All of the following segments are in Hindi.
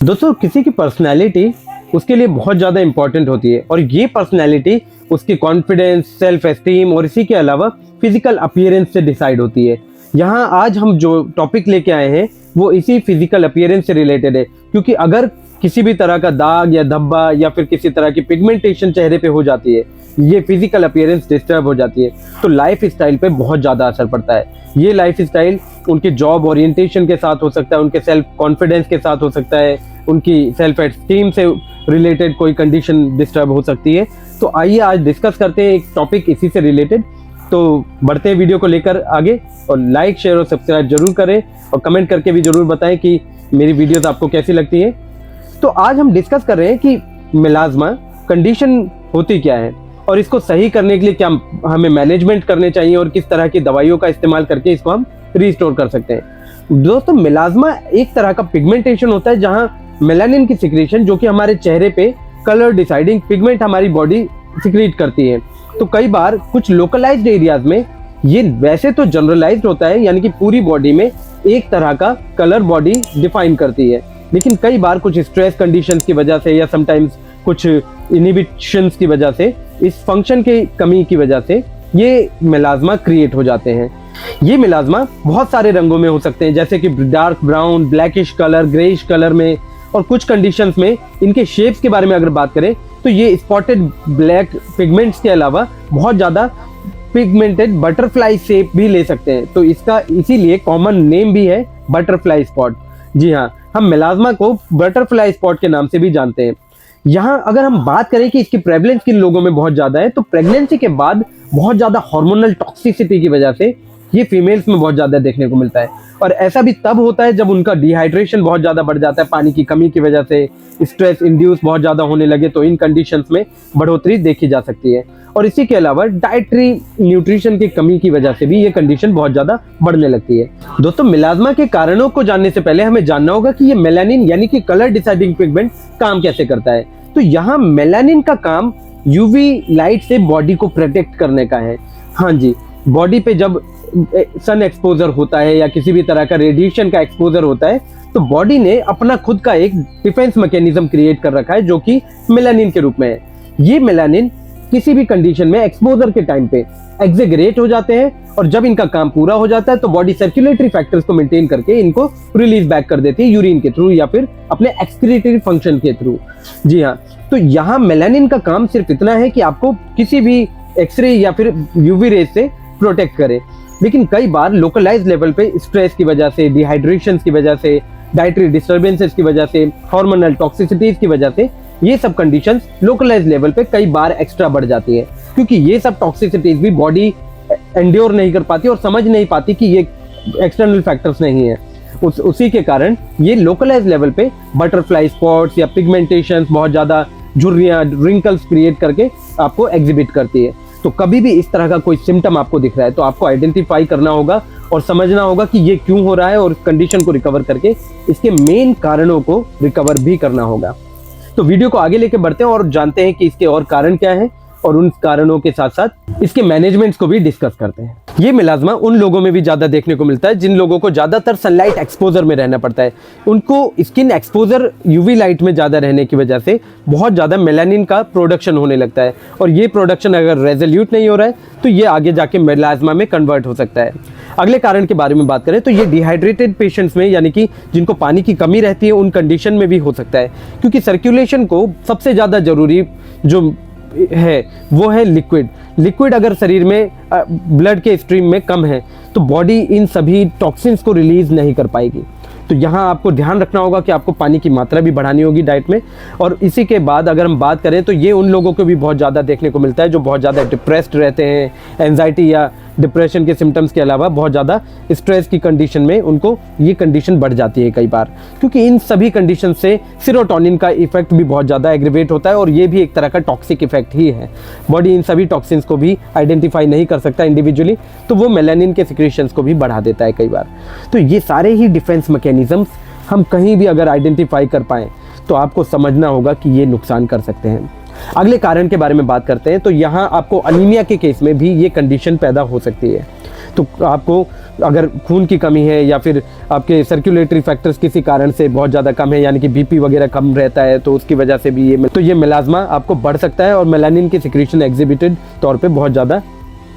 दोस्तों, किसी की पर्सनैलिटी उसके लिए बहुत ज़्यादा इंपॉर्टेंट होती है और ये पर्सनैलिटी उसकी कॉन्फिडेंस, सेल्फ एस्टीम और इसी के अलावा फिजिकल अपीयरेंस से डिसाइड होती है। यहाँ आज हम जो टॉपिक लेके आए हैं वो इसी फिजिकल अपीयरेंस से रिलेटेड है, क्योंकि अगर किसी भी तरह का दाग या धब्बा या फिर किसी तरह की पिगमेंटेशन चेहरे पे हो जाती है, ये फिजिकल अपीयरेंस डिस्टर्ब हो जाती है, तो लाइफ स्टाइल पे बहुत ज़्यादा असर पड़ता है। ये लाइफ स्टाइल उनके जॉब ओरिएंटेशन के साथ हो सकता है, उनके सेल्फ कॉन्फिडेंस के साथ हो सकता है, उनकी सेल्फ एस्टीम से रिलेटेड कोई कंडीशन डिस्टर्ब हो सकती है। तो आइए आज डिस्कस करते हैं एक टॉपिक इसी से रिलेटेड। तो बढ़ते हैं वीडियो को लेकर आगे, और लाइक, शेयर और सब्सक्राइब जरूर करें और कमेंट करके भी जरूर बताएं कि मेरी वीडियोस आपको कैसी लगती हैं। तो आज हम डिस्कस कर रहे हैं कि मेलाज्मा कंडीशन होती क्या है और इसको सही करने के लिए क्या हमें मैनेजमेंट करने चाहिए और किस तरह की दवाइयों का इस्तेमाल करके इसको हम रिस्टोर कर सकते हैं। दोस्तों, मेलाज्मा एक तरह का पिगमेंटेशन होता है जहां मेलानिन की सिक्रीशन, जो कि हमारे चेहरे पे कलर डिसाइडिंग पिगमेंट हमारी बॉडी सिक्रीट करती है। तो कई बार कुछ लोकलाइज्ड एरियाज में ये वैसे तो जनरलाइज्ड होता है, यानी कि पूरी बॉडी में एक तरह का कलर बॉडी डिफाइन करती है, लेकिन कई बार कुछ स्ट्रेस कंडीशंस की वजह से या समटाइम्स कुछ इनहिबिशंस की वजह से, इस फंक्शन की कमी की वजह से ये मेलाज्मा क्रिएट हो जाते हैं। ये मेलाज्मा बहुत सारे रंगों में हो सकते हैं, जैसे कि dark brown, blackish colour, greyish colour में, और कुछ कंडीशंस में इनके शेप्स के बारे में अगर बात करें तो ये स्पॉटेड ब्लैक पिगमेंट्स के अलावा बहुत ज़्यादा पिगमेंटेड बटरफ्लाई शेप भी ले सकते हैं। तो इसका इसीलिए कॉमन नेम भी है बटरफ्लाई स्पॉट। जी हाँ, हम मेलाज्मा को बटरफ्लाई स्पॉट के नाम से भी जानते हैं। यहाँ अगर हम बात करें कि इसकी प्रेवलेंस किन लोगों में बहुत ज़्यादा है, तो प्रेगनेंसी के बाद बहुत ज़्यादा हार्मोनल टॉक्सिसिटी की वजह से ये फीमेल्स में बहुत ज़्यादा देखने को मिलता है, और ऐसा भी तब होता है जब उनका डिहाइड्रेशन बहुत ज़्यादा बढ़ जाता है, पानी की कमी की वजह से स्ट्रेस इंड्यूस बहुत ज़्यादा होने लगे, तो इन कंडीशंस में बढ़ोतरी देखी जा सकती है। और इसी के अलावा डाइटरी न्यूट्रिशन की कमी की वजह से भी ये कंडीशन बहुत ज़्यादा बढ़ने लगती है। दोस्तों, मेलाज्मा के कारणों को जानने से पहले हमें जानना होगा कि ये मेलानिन यानी कि कलर डिसाइडिंग पिगमेंट काम कैसे करता है। तो यहाँ मेलानिन का काम यूवी लाइट से बॉडी को प्रोटेक्ट करने का है। हाँ जी, बॉडी पे जब सन एक्सपोजर होता है या किसी भी तरह का रेडिएशन का एक्सपोजर होता है, तो बॉडी ने अपना खुद का एक डिफेंस मैकेनिज्म क्रिएट कर रखा है, जो कि मेलानिन के रूप में है। ये मेलानिन किसी भी कंडीशन में एक्सपोजर के टाइम पे एक्सेगरेट हो जाते हैं, और जब इनका काम पूरा हो जाता है तो बॉडी सर्कुलेटरी फैक्टर्स को मेंटेन करके इनको रिलीज बैक कर देती है यूरिन के थ्रू या फिर अपने एक्सक्रीटरी फंक्शन के थ्रू। जी हाँ, तो यहाँ मेलानिन का काम सिर्फ इतना है कि आपको किसी भी एक्सरे या फिर यूवी रेज से प्रोटेक्ट करे, लेकिन कई बार लोकलाइज लेवल पे स्ट्रेस की वजह से, डिहाइड्रेशन की वजह से, डाइटरी डिस्टर्बेंसेस की वजह से, हार्मोनल टॉक्सिसिटीज की वजह से ये सब कंडीशंस लोकलाइज लेवल पे कई बार एक्स्ट्रा बढ़ जाती है, क्योंकि ये सब टॉक्सिसिटीज भी बॉडी एंड्योर नहीं कर पाती और समझ नहीं पाती कि ये एक्सटर्नल फैक्टर्स नहीं है। उसी के कारण ये लोकलाइज लेवल पे बटरफ्लाई स्पॉट्स या पिगमेंटेशंस, बहुत ज़्यादा झुर्रियाँ, रिंकल्स क्रिएट करके आपको एग्जिबिट करती है। तो कभी भी इस तरह का कोई सिम्टम आपको दिख रहा है तो आपको आइडेंटिफाई करना होगा और समझना होगा कि ये क्यों हो रहा है, और कंडीशन को रिकवर करके इसके मेन कारणों को रिकवर भी करना होगा। तो वीडियो को आगे लेके बढ़ते हैं और जानते हैं कि इसके और कारण क्या हैं, और उन कारणों के साथ साथ इसके मैनेजमेंट्स को भी डिस्कस करते हैं। ये मेलाज्मा उन लोगों में भी ज़्यादा देखने को मिलता है जिन लोगों को ज़्यादातर सनलाइट एक्सपोजर में रहना पड़ता है। उनको स्किन एक्सपोजर यूवी लाइट में ज़्यादा रहने की वजह से बहुत ज़्यादा मेलानिन का प्रोडक्शन होने लगता है, और ये प्रोडक्शन अगर रेजोल्यूट नहीं हो रहा है तो ये आगे जाके मेलाज्मा में कन्वर्ट हो सकता है। अगले कारण के बारे में बात करें तो ये डिहाइड्रेटेड पेशेंट्स में, यानी कि जिनको पानी की कमी रहती है, उन कंडीशन में भी हो सकता है, क्योंकि सर्कुलेशन को सबसे ज़्यादा ज़रूरी जो है वो है लिक्विड अगर शरीर में ब्लड के स्ट्रीम में कम है तो बॉडी इन सभी टॉक्सिन्स को रिलीज नहीं कर पाएगी। तो यहाँ आपको ध्यान रखना होगा कि आपको पानी की मात्रा भी बढ़ानी होगी डाइट में। और इसी के बाद अगर हम बात करें तो ये उन लोगों को भी बहुत ज़्यादा देखने को मिलता है जो बहुत ज़्यादा डिप्रेस्ड रहते हैं, एंजाइटी या डिप्रेशन के सिम्टम्स के अलावा बहुत ज़्यादा स्ट्रेस की कंडीशन में उनको ये कंडीशन बढ़ जाती है कई बार, क्योंकि इन सभी कंडीशन से सेरोटोनिन का इफेक्ट भी बहुत ज़्यादा एग्रीवेट होता है, और ये भी एक तरह का टॉक्सिक इफेक्ट ही है। बॉडी इन सभी टॉक्सिन्स को भी आइडेंटिफाई नहीं कर सकता इंडिविजुअली, तो वो मेलानिन के सिक्रीशंस को भी बढ़ा देता है कई बार। तो ये सारे ही डिफेंस मैकेनिज्म्स हम कहीं भी अगर आइडेंटिफाई कर पाएँ तो आपको समझना होगा कि ये नुकसान कर सकते हैं। अगले कारण के बारे में बात करते हैं तो यहाँ आपको अनीमिया के केस में भी ये कंडीशन पैदा हो सकती है। तो आपको अगर खून की कमी है या फिर आपके सर्कुलेटरी फैक्टर्स किसी कारण से बहुत ज़्यादा कम है, यानी कि बीपी वगैरह कम रहता है, तो उसकी वजह से भी ये मेलाज्मा आपको बढ़ सकता है और मेलानिन की सिक्रीशन एग्जिबिटेड तौर पे बहुत ज़्यादा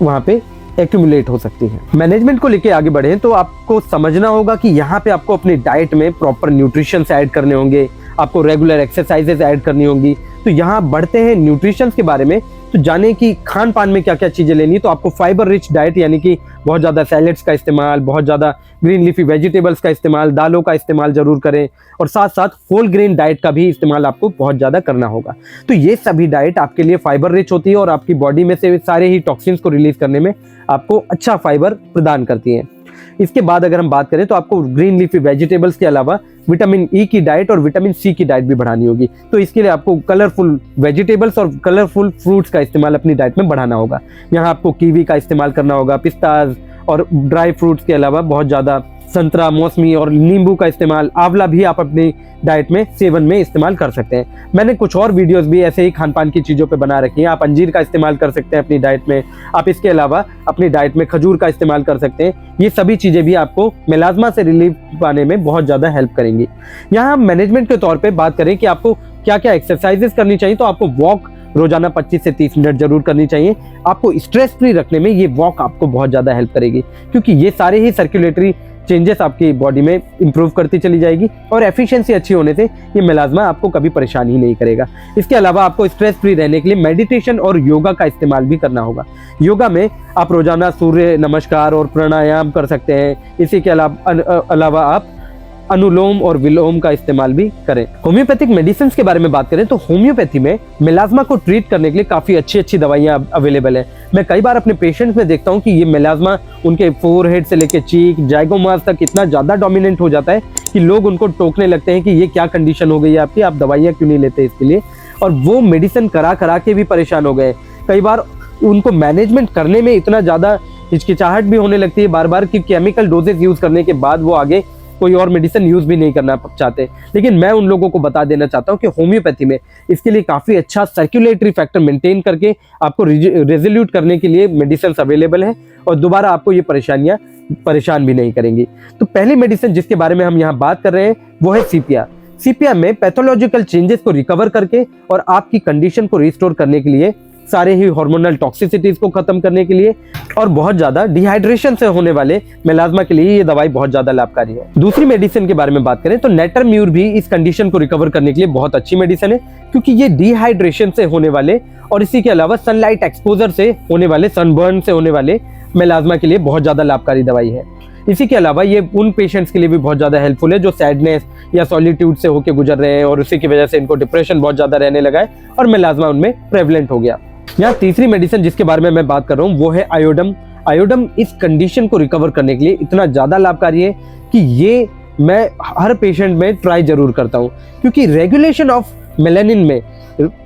वहाँ पे एक्यूमुलेट हो सकती है। मैनेजमेंट को लेके आगे बढ़े तो आपको समझना होगा कि यहाँ पे आपको अपनी डाइट में प्रॉपर न्यूट्रिशंस ऐड करने होंगे, आपको रेगुलर एक्सरसाइजेज ऐड करनी होंगी। तो यहाँ बढ़ते हैं न्यूट्रिशंस के बारे में, तो जाने कि खान पान में क्या क्या चीज़ें लेनी। तो आपको फाइबर रिच डाइट यानी कि बहुत ज़्यादा सैलेड्स का इस्तेमाल, बहुत ज़्यादा ग्रीन लीफी वेजिटेबल्स का इस्तेमाल, दालों का इस्तेमाल जरूर करें, और साथ साथ होल ग्रेन डाइट का भी इस्तेमाल आपको बहुत ज़्यादा करना होगा। तो ये सभी डाइट आपके लिए फाइबर रिच होती है और आपकी बॉडी में से सारे ही टॉक्सिन्स को रिलीज करने में आपको अच्छा फाइबर प्रदान करती हैं। इसके बाद अगर हम बात करें तो आपको ग्रीन लीफी वेजिटेबल्स के अलावा विटामिन ई की डाइट और विटामिन सी की डाइट भी बढ़ानी होगी। तो इसके लिए आपको कलरफुल वेजिटेबल्स और कलरफुल फ्रूट्स का इस्तेमाल अपनी डाइट में बढ़ाना होगा। यहाँ आपको कीवी का इस्तेमाल करना होगा, पिस्ताज और ड्राई फ्रूट्स के अलावा बहुत ज़्यादा संतरा, मौसमी और नींबू का इस्तेमाल, आंवला भी आप अपनी डाइट में सेवन में इस्तेमाल कर सकते हैं। मैंने कुछ और वीडियोस भी ऐसे ही खान पान की चीज़ों पे बना रखी हैं। आप अंजीर का इस्तेमाल कर सकते हैं अपनी डाइट में। आप इसके अलावा अपनी डाइट में खजूर का इस्तेमाल कर सकते हैं। ये सभी चीज़ें भी आपको मेलाज्मा से रिलीफ पाने में बहुत ज़्यादा हेल्प करेंगी। यहाँ हम मैनेजमेंट के तौर पर बात करें कि आपको क्या क्या एक्सरसाइजेस करनी चाहिए, तो आपको वॉक रोजाना 25 से 30 मिनट जरूर करनी चाहिए। आपको स्ट्रेस फ्री रखने में ये वॉक आपको बहुत ज़्यादा हेल्प करेगी, क्योंकि ये सारे ही सर्कुलेटरी चेंजेस आपकी बॉडी में इंप्रूव करती चली जाएगी और एफिशिएंसी अच्छी होने से ये मेलाज्मा आपको कभी परेशान ही नहीं करेगा। इसके अलावा आपको स्ट्रेस फ्री रहने के लिए मेडिटेशन और योगा का इस्तेमाल भी करना होगा। योगा में आप रोजाना सूर्य नमस्कार और प्राणायाम कर सकते हैं। इसी के अलावा आप अनुलोम और विलोम का इस्तेमाल भी करें। होम्योपैथिक मेडिसिन के बारे में बात करें तो होम्योपैथी में मेलाज्मा को ट्रीट करने के लिए काफ़ी अच्छी अच्छी दवाइयाँ अवेलेबल है। मैं कई बार अपने पेशेंट्स में देखता हूँ कि ये मेलाज्मा उनके फोरहेड से लेकर चीक, जाइगोमास तक इतना ज़्यादा डोमिनेंट हो जाता है कि लोग उनको टोकने लगते हैं कि ये क्या कंडीशन हो गई है आपकी, आप दवाइयाँ क्यों नहीं लेते इसके लिए। और वो मेडिसिन करा के भी परेशान हो गए। कई बार उनको मैनेजमेंट करने में इतना ज़्यादा हिचकिचाहट भी होने लगती है बार बार कि केमिकल डोजेज यूज़ करने के बाद वो आगे कोई और मेडिसिन यूज़ भी नहीं करना चाहते। लेकिन मैं उन लोगों को बता देना चाहता हूँ कि होम्योपैथी में इसके लिए काफ़ी अच्छा सर्कुलेटरी फैक्टर मेंटेन करके आपको रेजोल्यूट करने के लिए मेडिसिन अवेलेबल है और दोबारा आपको ये परेशान भी नहीं करेंगी। तो पहली मेडिसिन जिसके बारे में हम यहाँ बात कर रहे हैं वो है सीपिया। सीपिया में पैथोलॉजिकल चेंजेस को रिकवर करके और आपकी कंडीशन को रिस्टोर करने के लिए, सारे ही हार्मोनल टॉक्सिसिटीज को खत्म करने के लिए और बहुत ज्यादा डिहाइड्रेशन से होने वाले मेलाज्मा के लिए ये दवाई बहुत ज्यादा लाभकारी है। दूसरी मेडिसिन के बारे में बात करें तो नेटरम्यूर भी इस कंडीशन को रिकवर करने के लिए बहुत अच्छी मेडिसिन है, क्योंकि ये डिहाइड्रेशन से होने वाले और इसी के अलावा सनलाइट एक्सपोजर से होने वाले, सनबर्न से होने वाले मेलाज्मा के लिए बहुत ज्यादा लाभकारी दवाई है। इसी के अलावा ये उन पेशेंट्स के लिए भी बहुत ज़्यादा हेल्पफुल है जो सैडनेस या सॉलिट्यूड से होकर गुजर रहे हैं और उसी की वजह से इनको डिप्रेशन बहुत ज़्यादा रहने लगा है और मेलाज्मा उनमें प्रेवलेंट हो गया। यहाँ तीसरी मेडिसिन जिसके बारे में मैं बात कर रहा हूँ वो है आयोडम। आयोडम इस कंडीशन को रिकवर करने के लिए इतना ज़्यादा लाभकारी है कि ये मैं हर पेशेंट में ट्राई जरूर करता हूँ, क्योंकि रेगुलेशन ऑफ मेलानिन में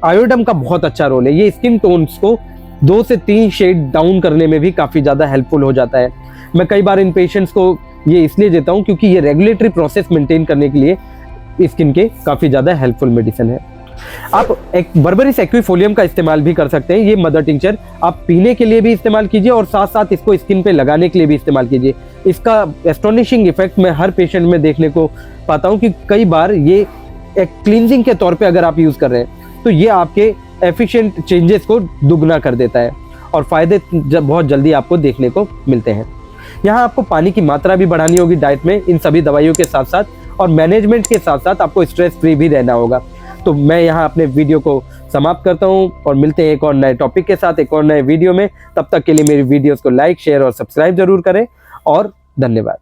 आयोडम का बहुत अच्छा रोल है। ये स्किन टोन्स को 2 से 3 शेड डाउन करने में भी काफ़ी ज़्यादा हेल्पफुल हो जाता है। मैं कई बार इन पेशेंट्स को ये इसलिए देता हूँ क्योंकि ये रेगुलेटरी प्रोसेस मेंटेन करने के लिए स्किन के काफ़ी ज़्यादा हेल्पफुल मेडिसिन है। आप एक बर्बेरिस एक्विफोलियम का इस्तेमाल भी कर सकते हैं। ये मदर टिंचर आप पीने के लिए भी इस्तेमाल कीजिए और साथ साथ इसको स्किन पे लगाने के लिए भी इस्तेमाल कीजिए। इसका एस्टोनिशिंग इफेक्ट मैं हर पेशेंट में देखने को पाता हूँ कि कई बार ये एक क्लींजिंग के तौर पे अगर आप यूज़ कर रहे हैं तो ये आपके एफिशिएंट चेंजेस को दुगना कर देता है और फायदे बहुत जल्दी आपको देखने को मिलते हैं। यहाँ आपको पानी की मात्रा भी बढ़ानी होगी डाइट में इन सभी दवाइयों के साथ साथ, और मैनेजमेंट के साथ साथ आपको स्ट्रेस फ्री भी रहना होगा। तो मैं यहाँ अपने वीडियो को समाप्त करता हूँ और मिलते हैं एक और नए टॉपिक के साथ एक और नए वीडियो में। तब तक के लिए मेरी वीडियोस को लाइक, शेयर और सब्सक्राइब जरूर करें और धन्यवाद।